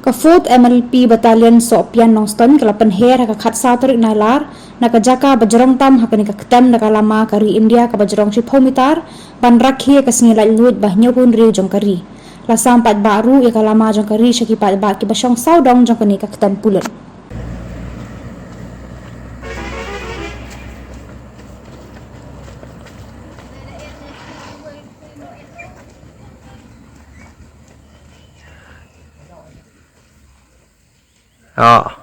ka 4th MLP Battalion Sopian Nongston kalapan her ka khat sauterik nailar na ka jaka bajrong tam hakani ka ketem na kalama kari India ka bajrong shipomitar ban rakhi ka singilai lut bahnyopun ri jongkari la sampat baru ya kalama jongkari syaki pat ba ki basong saudong jongkani ka ketem pulen. Ja.